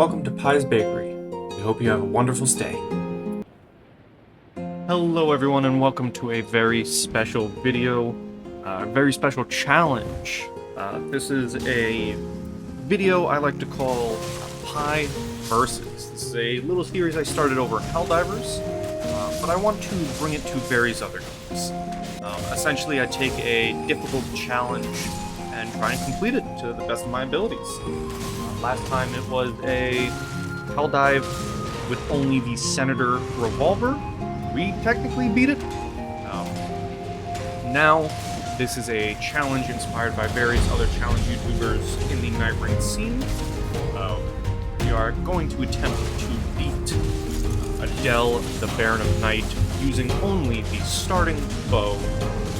Welcome to Pie's Bakery. We hope you have a wonderful stay. Hello everyone and welcome to a very special video, a very special challenge. This is a video I like to call Pie Versus. This is a little series I started over Helldivers, but I want to bring it to various other games. Essentially I take a difficult challenge and try and complete it to the best of my abilities. Last time it was a Helldive with only the Senator Revolver. We technically beat it. Now, this is a challenge inspired by various other challenge YouTubers in the Nightreign scene. We are going to attempt to beat Adel, the Baron of Night, using only the starting bow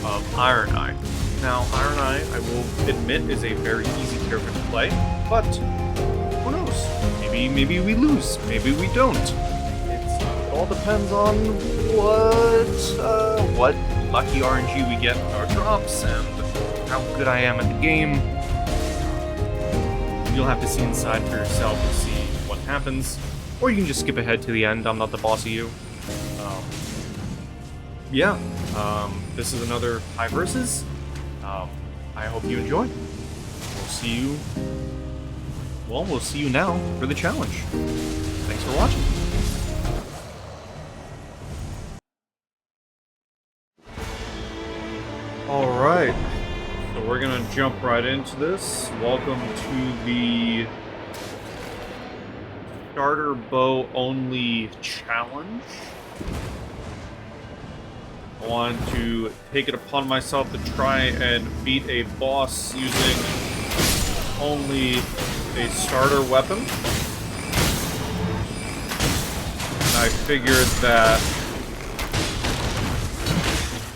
of Ironeye. Now, Ironeye, I will admit, is a very easy character to play, but who knows? Maybe we lose, maybe we don't. It all depends on what lucky RNG we get in our drops and how good I am at the game. You'll have to see inside for yourself to see what happens, or you can just skip ahead to the end. I'm not the boss of you. This is another Pie Versus. I hope you enjoy. We'll see you now for the challenge. Thanks for watching. Alright, so we're gonna jump right into this. Welcome to the starter bow only challenge. I want to take it upon myself to try and beat a boss using only a starter weapon. And I figured that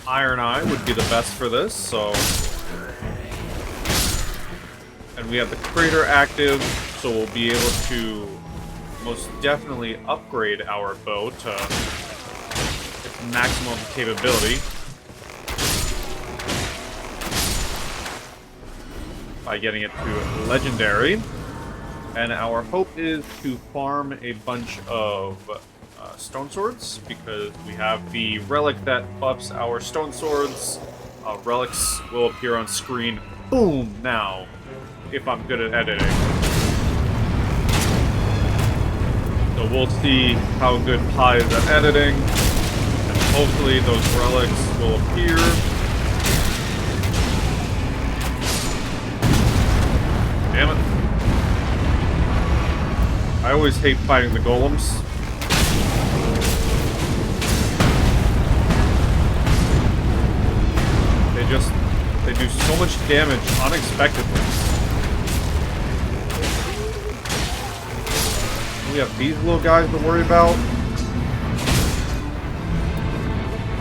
Ironeye would be the best for this, so... And we have the crater active, so we'll be able to most definitely upgrade our bow to its maximum capability by getting it to legendary. And our hope is to farm a bunch of stone swords, because we have the relic that buffs our stone swords. Relics will appear on screen. Boom! Now, if I'm good at editing. So we'll see how good Pie is at editing. And hopefully those relics will appear. Damn it. I always hate fighting the golems. They do so much damage unexpectedly. We have these little guys to worry about.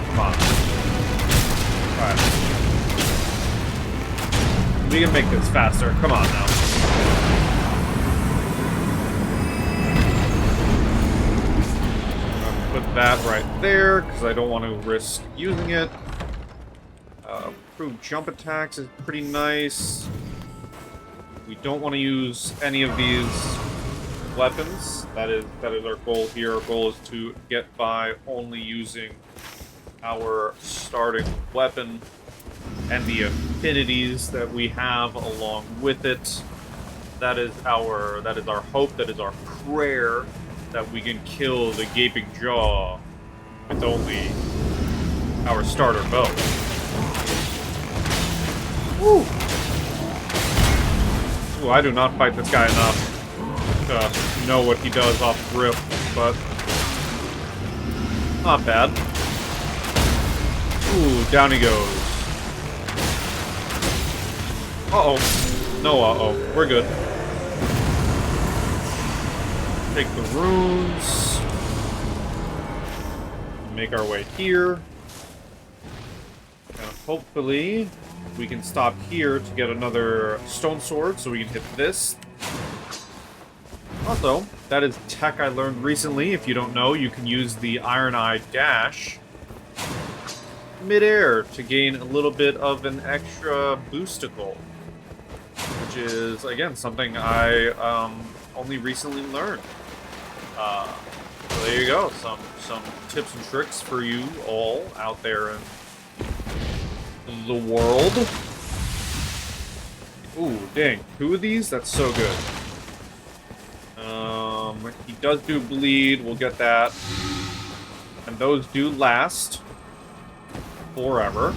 Come on. Alright. We can make this faster. Come on now. Put that right there, because I don't want to risk using it. Improved jump attacks is pretty nice. We don't want to use any of these weapons. That is our goal here. Our goal is to get by only using our starting weapon and the affinities that we have along with it. That is our hope, that is our prayer, that we can kill the gaping jaw with only our starter bow. Woo! Ooh, I do not fight this guy enough to know what he does off rip, but not bad. Ooh, down he goes. Uh-oh. No uh-oh. We're good. Take the runes. Make our way here. And hopefully we can stop here to get another stone sword so we can hit this. Also, that is tech I learned recently. If you don't know, you can use the Ironeye dash mid-air to gain a little bit of an extra boosticle, which is, again, something I only recently learned. So there you go. Some tips and tricks for you all out there in the world. Ooh, dang. 2 of these? That's so good. He does do bleed. We'll get that. And those do last forever.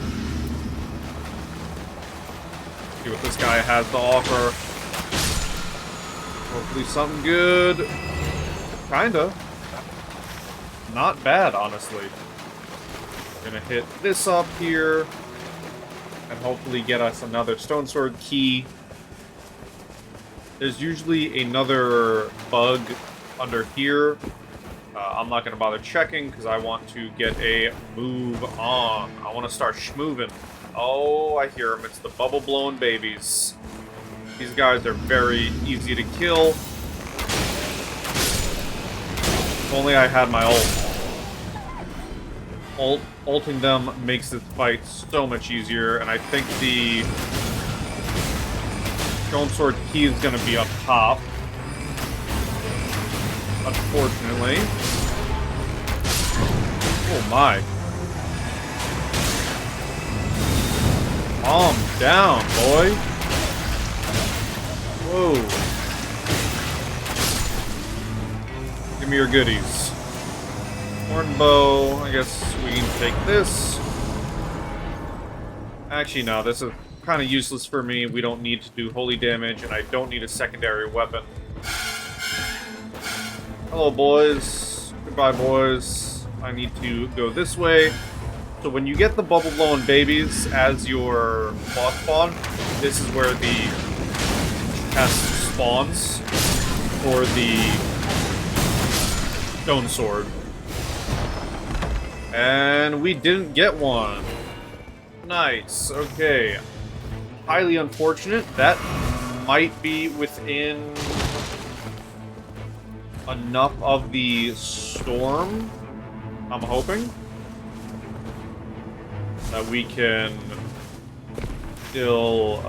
See what this guy has to offer. Hopefully something good. Kinda. Not bad, honestly. Gonna hit this up here. And hopefully get us another Stone Sword key. There's usually another bug under here. I'm not gonna bother checking because I want to get a move on. I want to start schmoving. Oh, I hear him. It's the bubble-blowing babies. These guys are very easy to kill. If only I had my ult. Ulting them makes this fight so much easier, and I think the Stone Sword key is going to be up top. Unfortunately. Oh my. Calm down, boy. Whoa. Give me your goodies. Horn bow. I guess we can take this. Actually, no. This is kind of useless for me. We don't need to do holy damage, and I don't need a secondary weapon. Hello, boys. Goodbye, boys. I need to go this way. So when you get the bubble-blowing babies as your boss spawn, this is where the test spawns for the Stone Sword. And we didn't get one. Nice. Okay. Highly unfortunate. That might be within enough of the storm, I'm hoping, that we can still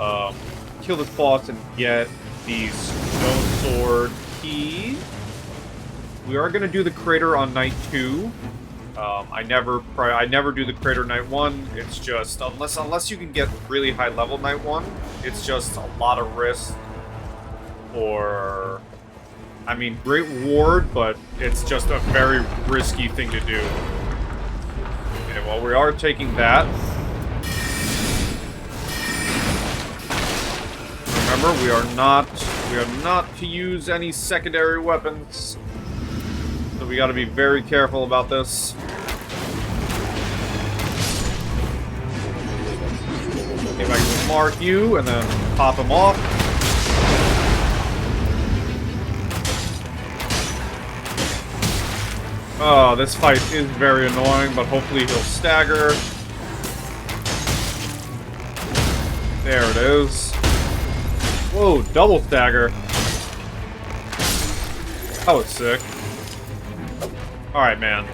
kill this boss and get the Stone Sword key. We are going to do the crater on night 2. I never do the crater night 1. It's just unless you can get really high level night 1, it's just a lot of risk. Or, I mean, great ward, but it's just a very risky thing to do. Okay, well, we are taking that. Remember, we are not to use any secondary weapons. So we gotta be very careful about this. If I can mark you and then pop him off. Oh, this fight is very annoying, but hopefully he'll stagger. There it is. Whoa, double stagger. That was sick. Alright, man.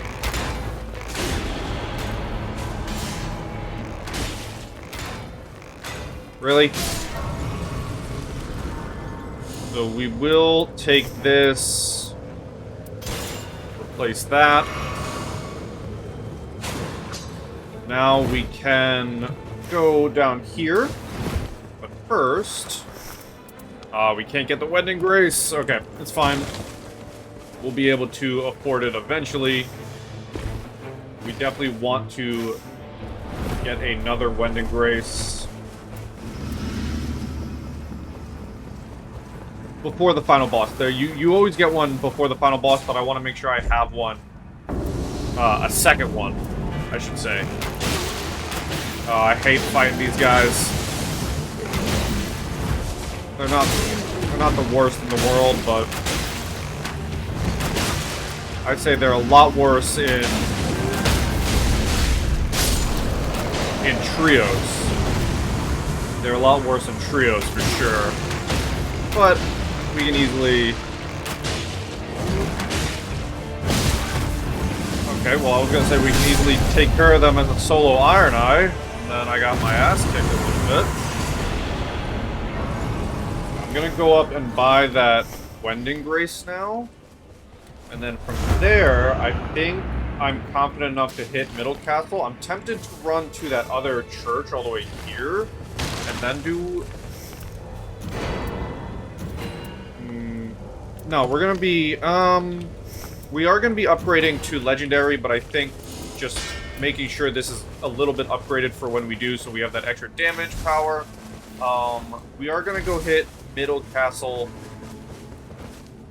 Really? So we will take this. Replace that. Now we can go down here. But first... we can't get the Wedding Grace. Okay, it's fine. We'll be able to afford it eventually. We definitely want to get another Wedding Grace before the final boss. There, you always get one before the final boss, but I want to make sure I have one, a second one, I should say. I hate fighting these guys. They're not the worst in the world, but I'd say they're a lot worse in trios. They're a lot worse in trios for sure. But we can easily... Okay, well I was gonna say we can easily take care of them as a solo Ironeye, and then I got my ass kicked a little bit. I'm gonna go up and buy that Wending Grace now. And then from there, I think I'm confident enough to hit Middle Castle. I'm tempted to run to that other church all the way here. And then do... No, we're gonna be... We are gonna be upgrading to Legendary, but I think just making sure this is a little bit upgraded for when we do, so we have that extra damage power. We are gonna go hit Middle Castle.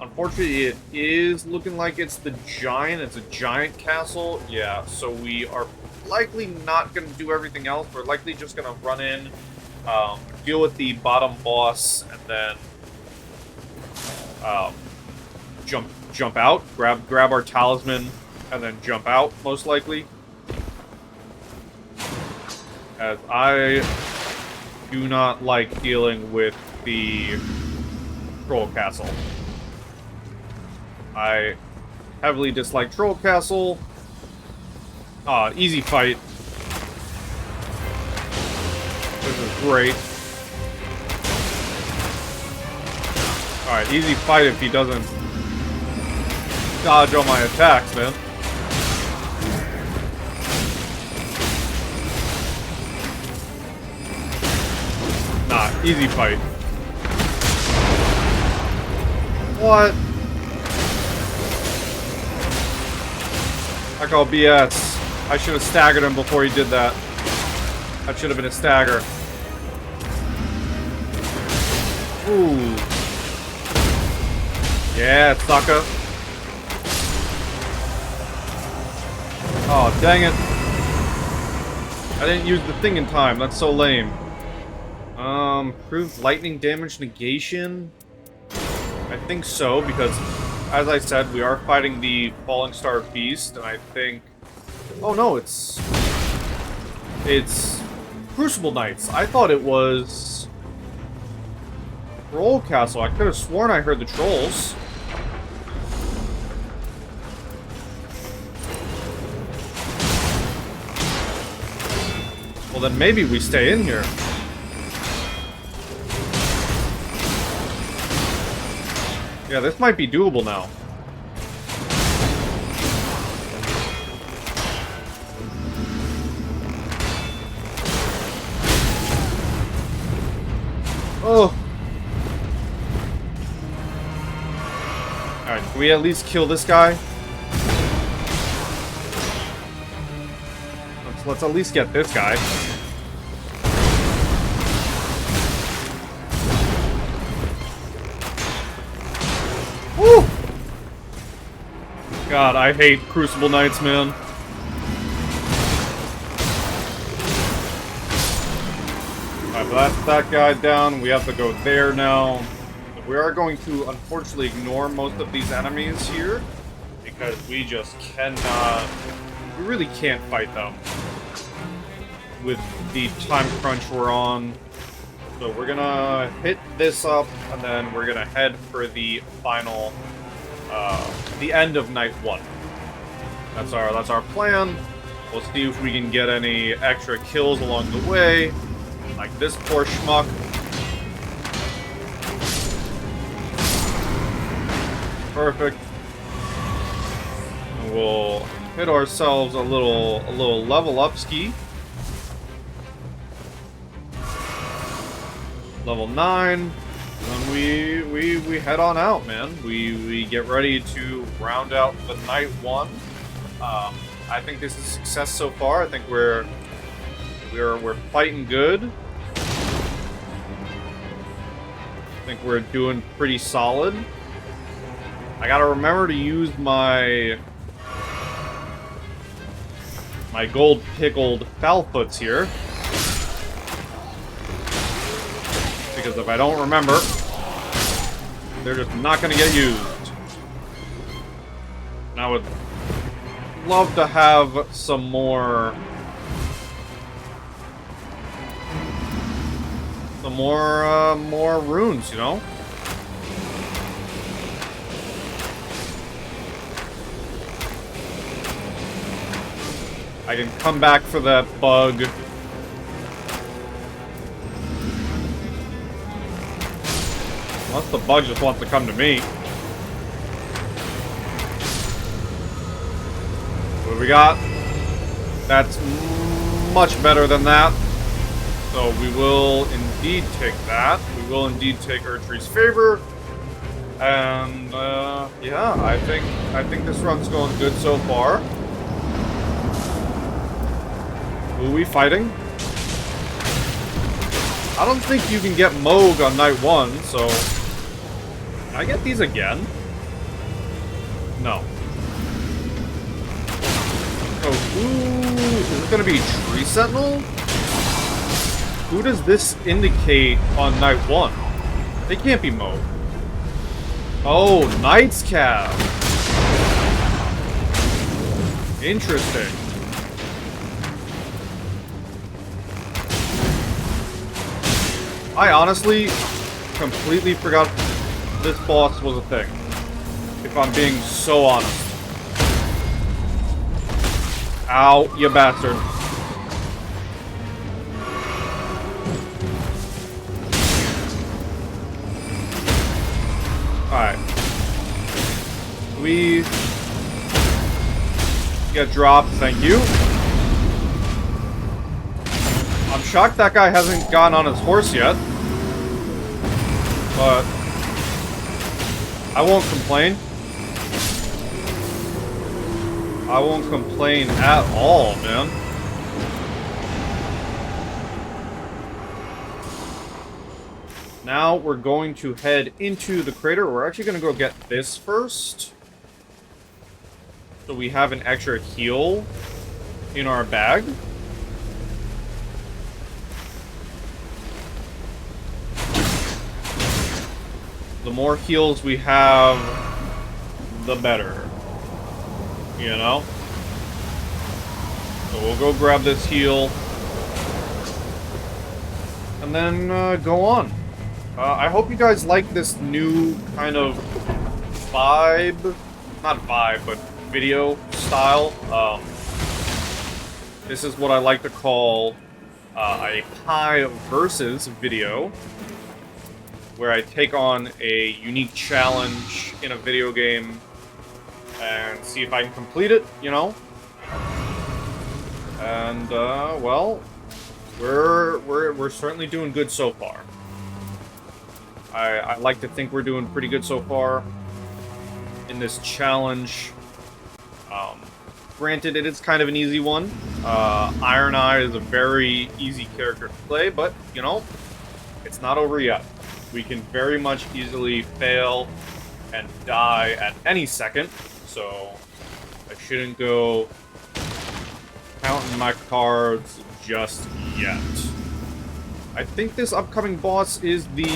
Unfortunately, it is looking like it's the giant. It's a giant castle. Yeah, so we are likely not going to do everything else. We're likely just going to run in, deal with the bottom boss, and then jump out, grab our talisman, and then jump out, most likely. As I do not like dealing with the Troll Castle. I heavily dislike Troll Castle. Easy fight. This is great. Alright, easy fight if he doesn't dodge all my attacks, man. Nah, easy fight. What? I call BS. I should have staggered him before he did that. That should have been a stagger. Ooh. Yeah, sucker. Oh, dang it. I didn't use the thing in time. That's so lame. Improved lightning damage negation? I think so, because as I said, we are fighting the Falling Star Beast, and I think... Oh no, it's Crucible Knights. I thought it was... Troll Castle. I could have sworn I heard the trolls. Well, then maybe we stay in here. Yeah, this might be doable now. Oh! Alright, can we at least kill this guy? Let's at least get this guy. Woo! God, I hate Crucible Knights, man. Alright, but that's that guy down. We have to go there now. We are going to, unfortunately, ignore most of these enemies here. Because we just cannot... We really can't fight them. With the time crunch we're on. So we're gonna hit this up, and then we're gonna head for the final, the end of Night 1. That's our plan. We'll see if we can get any extra kills along the way. Like this poor schmuck. Perfect. And we'll hit ourselves a little level up ski. Level 9, and then we head on out, man. We get ready to round out the Night 1. I think this is a success so far. I think we're fighting good. I think we're doing pretty solid. I gotta remember to use my gold pickled foulfoots here. Because if I don't remember, they're just not going to get used. And I would love to have some more... more runes, you know? I can come back for that bug. Unless the bug just wants to come to me. we got? That's much better than that. So we will indeed take that. We will indeed take Erdtree's favor. And yeah, I think this run's going good so far. Who are we fighting? I don't think you can get Moog on night 1, so can I get these again? No. Oh, ooh, is it gonna be Tree Sentinel? Who does this indicate on night 1? They can't be Moog. Oh, Knight's Cab. Interesting. I honestly completely forgot this boss was a thing. If I'm being so honest. Ow, you bastard. Alright. We get dropped, thank you. I'm shocked that guy hasn't gotten on his horse yet. But I won't complain. I won't complain at all, man. Now we're going to head into the crater. We're actually going to go get this first. So we have an extra heal in our bag. The more heals we have, the better. You know? So we'll go grab this heal. And then go on. I hope you guys like this new kind of vibe. Not vibe, but video style. This is what I like to call a pie versus video. Where I take on a unique challenge in a video game and see if I can complete it, you know? And, well, we're certainly doing good so far. I like to think we're doing pretty good so far in this challenge. Granted, it is kind of an easy one. Ironeye is a very easy character to play, but, you know, it's not over yet. We can very much easily fail and die at any second, so I shouldn't go counting my cards just yet. I think this upcoming boss is the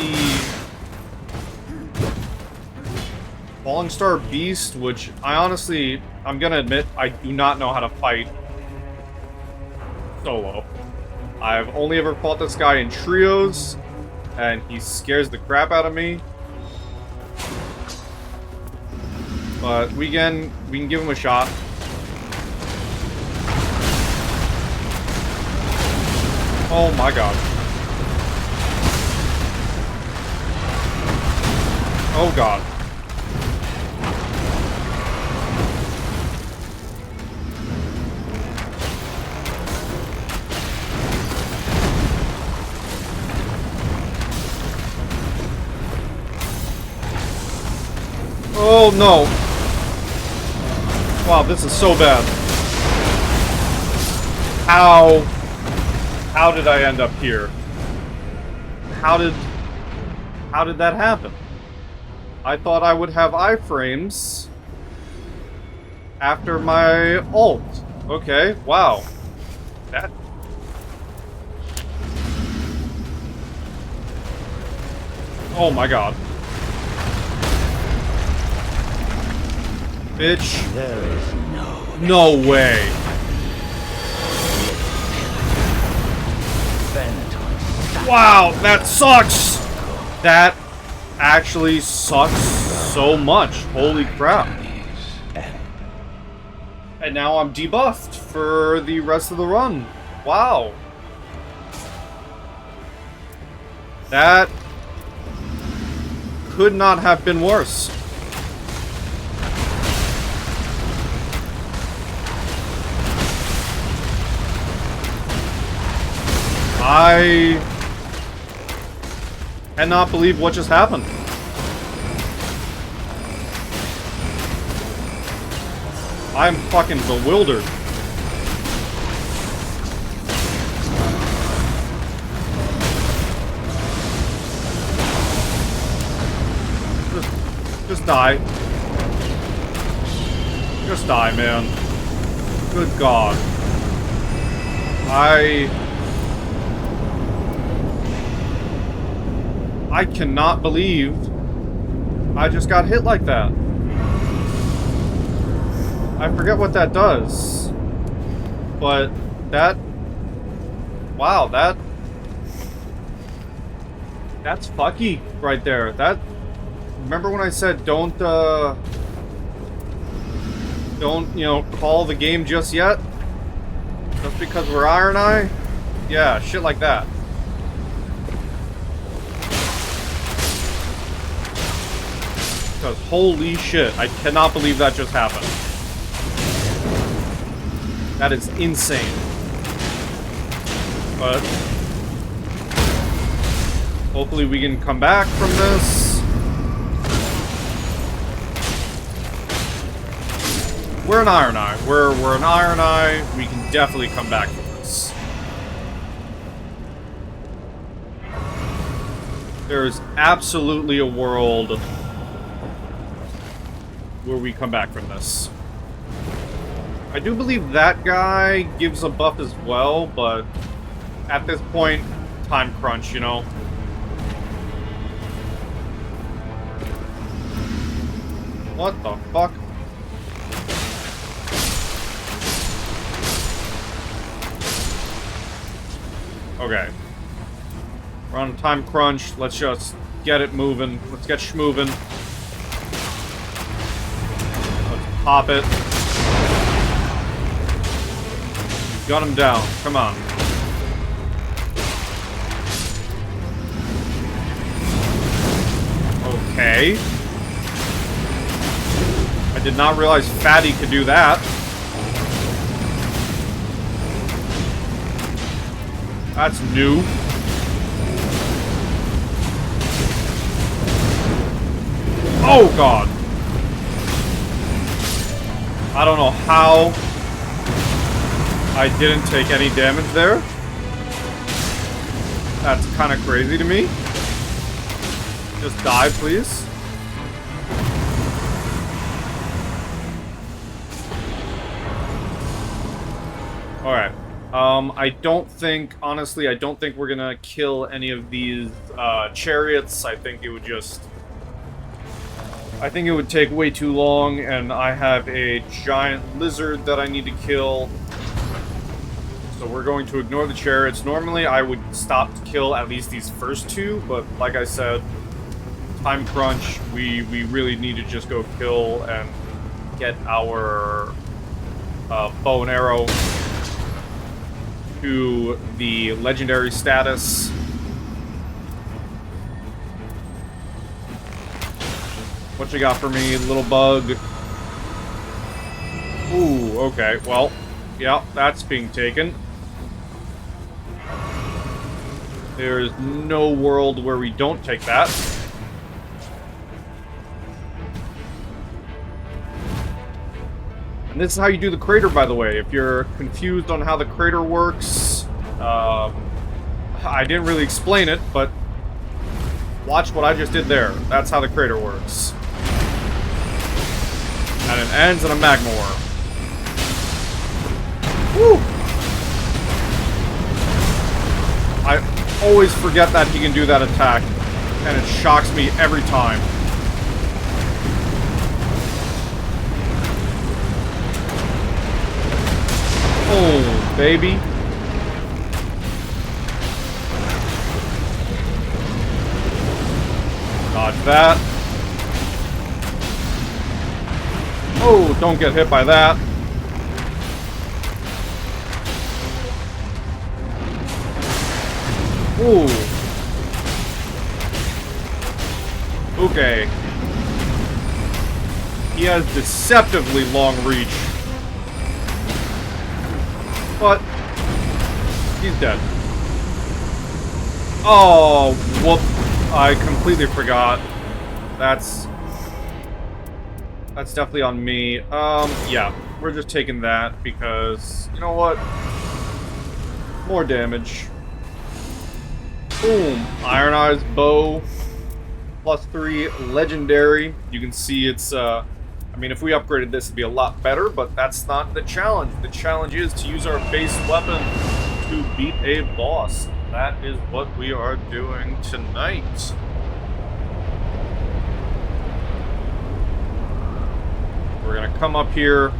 Falling Star Beast, which I'm gonna admit, I do not know how to fight solo. I've only ever fought this guy in trios, and he scares the crap out of me. But we can give him a shot. Oh my god. Oh god. Oh no! Wow, this is so bad. How did I end up here? How did that happen? I thought I would have iframes after my ult. Okay, wow. That... Oh my god. Bitch. There is no way. Wow, that sucks. That actually sucks so much. Holy crap. And now I'm debuffed for the rest of the run. Wow. That could not have been worse. I cannot believe what just happened. I'm fucking bewildered. Just die. Just die, man. Good God. I cannot believe I just got hit like that. I forget what that does. But that... Wow, that's fucky right there. That... Remember when I said don't, you know, call the game just yet? Just because we're Ironeye? Yeah, shit like that. Because holy shit, I cannot believe that just happened. That is insane. But hopefully we can come back from this. We're an Ironeye. We're an Ironeye. We can definitely come back from this. There's absolutely a world where we come back from this. I do believe that guy gives a buff as well, but at this point, time crunch, you know? What the fuck? Okay. We're on a time crunch. Let's just get it moving. Let's get schmoving. Let's pop it. Gun him down. Come on. Okay. I did not realize Fatty could do that. That's new. Oh, God. I don't know how I didn't take any damage there. That's kind of crazy to me. Just die, please. Alright. I don't think, honestly, I don't think we're gonna kill any of these chariots. I think it would just... I think it would take way too long, and I have a giant lizard that I need to kill. So we're going to ignore the chariots. Normally, I would stop to kill at least these first two, but like I said, time crunch, we really need to just go kill and get our bow and arrow to the legendary status. What you got for me, little bug? Ooh, okay, well, yeah, that's being taken. There's no world where we don't take that. And this is how you do the crater, by the way. If you're confused on how the crater works, I didn't really explain it, but watch what I just did there. That's how the crater works. And it ends in a magma worm. Woo! I always forget that he can do that attack, and it shocks me every time. Oh, baby. Dodge that. Oh, don't get hit by that. Ooh. Okay. He has deceptively long reach. But he's dead. Oh, whoop. I completely forgot. That's definitely on me. Yeah. We're just taking that because, you know what? More damage. Boom. Ironeye's bow. +3, legendary. You can see it's, I mean, if we upgraded this, it'd be a lot better, but that's not the challenge. The challenge is to use our base weapon to beat a boss. That is what we are doing tonight. We're gonna come up here.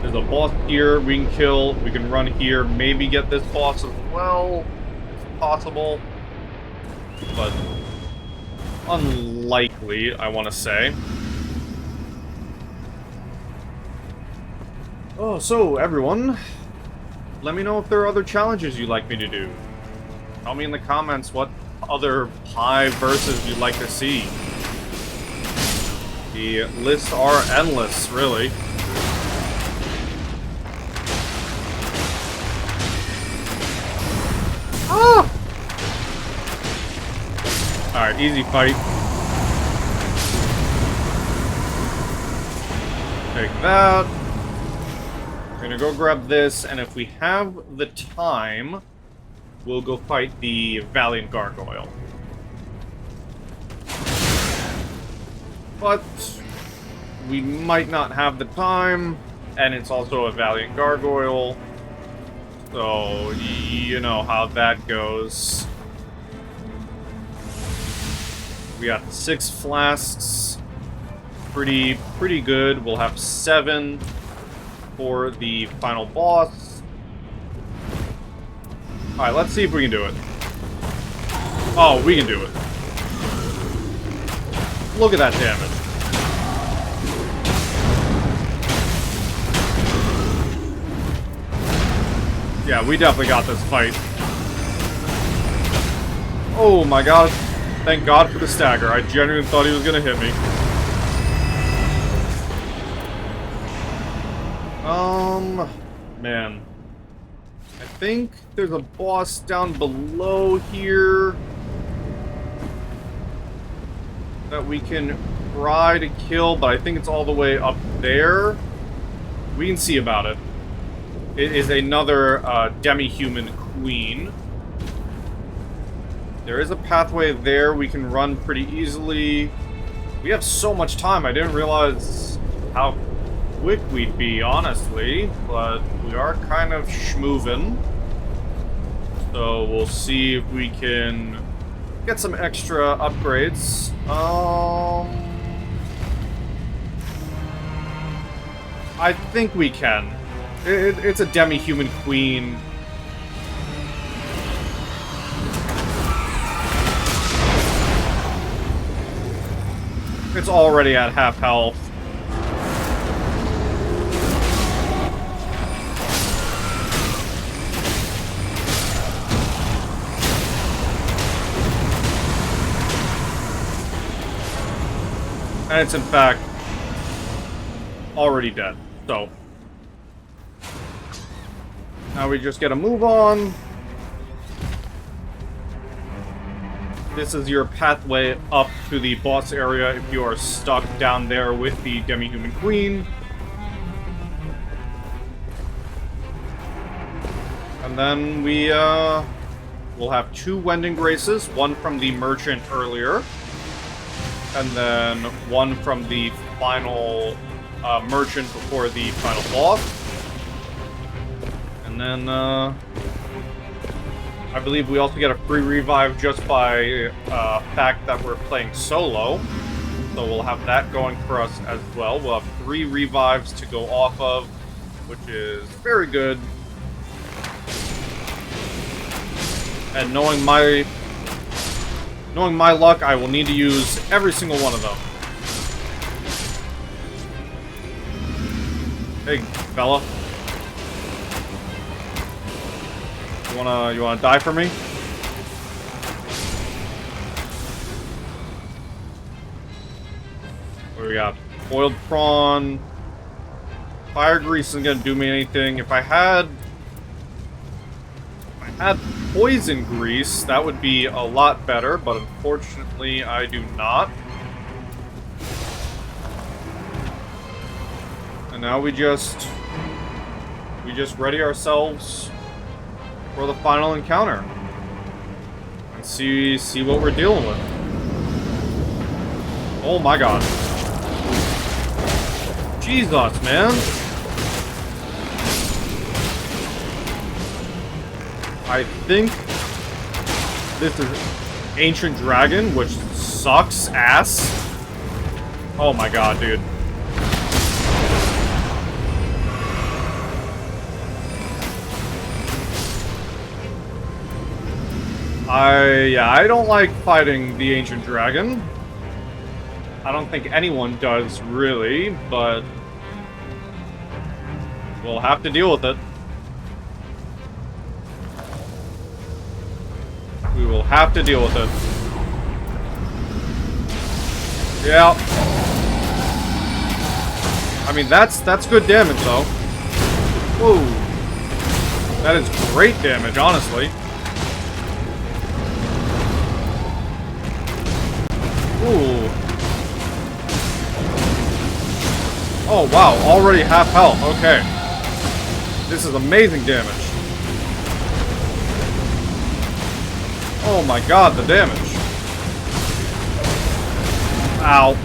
There's a boss here we can kill. We can run here, maybe get this boss as well. It's possible. But unlikely, I want to say. Oh, so everyone, let me know if there are other challenges you'd like me to do. Tell me in the comments what other Pi verses you'd like to see. The lists are endless, really. Ah! Alright, easy fight. Take that. We're gonna go grab this, and if we have the time, we'll go fight the Valiant Gargoyle. But we might not have the time, and it's also a Valiant Gargoyle. So, you know how that goes. We got 6 flasks. Pretty good. We'll have 7 for the final boss. Alright, let's see if we can do it. Oh, we can do it. Look at that damage. Yeah, we definitely got this fight. Oh my god. Thank God for the stagger. I genuinely thought he was gonna hit me. Man. I think there's a boss down below here that we can try to kill, but I think it's all the way up there. We can see about it. It is another demi-human queen. There is a pathway there we can run pretty easily. We have so much time, I didn't realize how quick we'd be, honestly. But we are kind of schmoovin'. So we'll see if we can get some extra upgrades. I think we can. It's a demi-human queen. It's already at half health. And it's in fact already dead. So now we just gotta move on. This is your pathway up to the boss area if you are stuck down there with the demi-human queen. And then we will have 2 Wending Graces, one from the merchant earlier, and then one from the final merchant before the final boss. And then I believe we also get a free revive just by fact that we're playing solo. So we'll have that going for us as well. We'll have 3 revives to go off of, which is very good. And knowing my luck, I will need to use every single one of them. Hey, fella. You wanna die for me? What do we got? Boiled prawn. Fire grease isn't gonna do me anything. If I had had poison grease, that would be a lot better, but unfortunately I do not. And now we just ready ourselves for the final encounter. And see what we're dealing with. Oh my god. Jesus, man. I think this is Ancient Dragon, which sucks ass. Oh my god, dude. I don't like fighting the Ancient Dragon. I don't think anyone does, really, but we'll have to deal with it. We will have to deal with it. Yeah. I mean, that's good damage, though. Whoa. That is great damage, honestly. Ooh. Oh, wow. Already half health. Okay. This is amazing damage. Oh my god, the damage. Ow.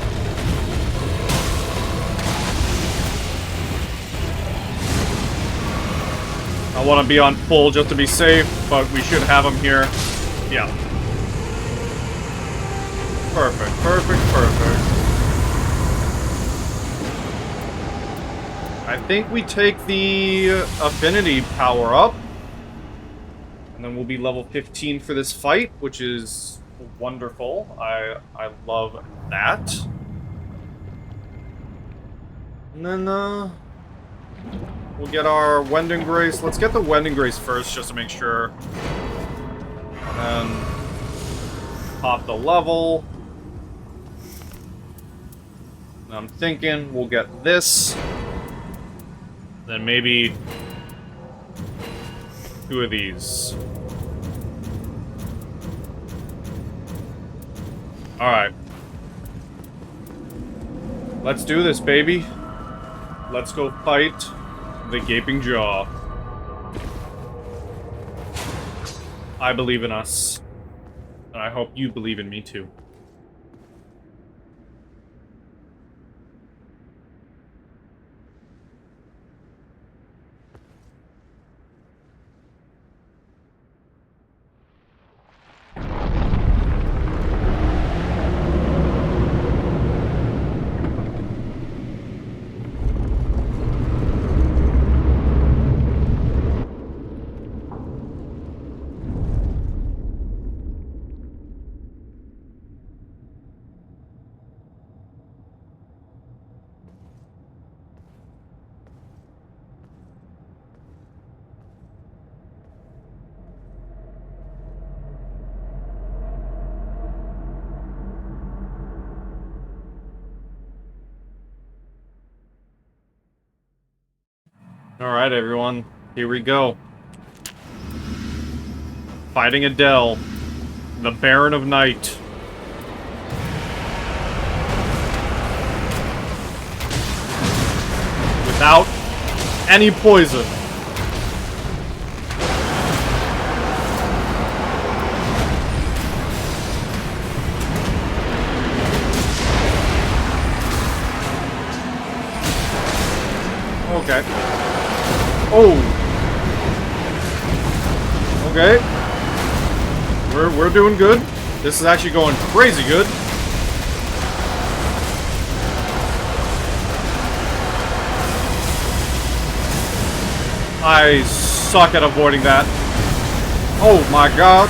I want to be on full just to be safe, but we should have him here. Yeah. Perfect, perfect, perfect. I think we take the affinity power up. And then we'll be level 15 for this fight, which is wonderful. I love that. And then, we'll get our Wending Grace. Let's get the Wending Grace first, just to make sure. And then pop the level. And I'm thinking we'll get this. Then maybe 2 of these. Alright. Let's do this, baby. Let's go fight the Gaping Jaw. I believe in us. And I hope you believe in me too. Alright, everyone. Here we go. Fighting Adel, the Baron of Night. Without any poison. Okay. Oh. Okay. We're doing good. This is actually going crazy good. I suck at avoiding that. Oh my god.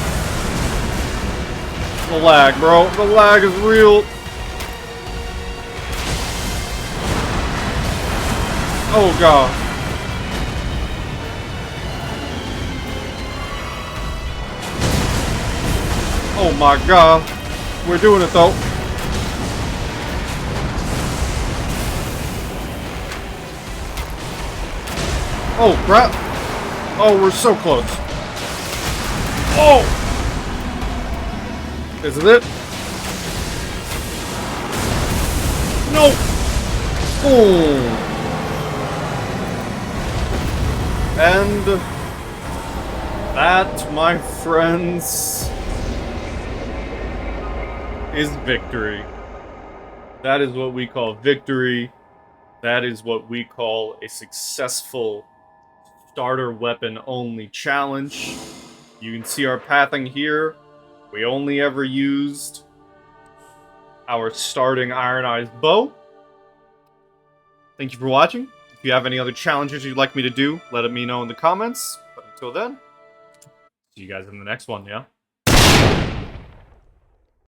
The lag, bro. The lag is real. Oh god. Oh my god. We're doing it though. Oh crap. Oh, we're so close. Oh! This is it. No! Boom! And that, my friends, is victory. That is what we call victory. That is what we call a successful starter weapon only challenge. You can see our pathing here. We only ever used our starting Ironeye's bow. Thank you for watching. If you have any other challenges you'd like me to do, let me know in the comments. But until then, see you guys in the next one, yeah?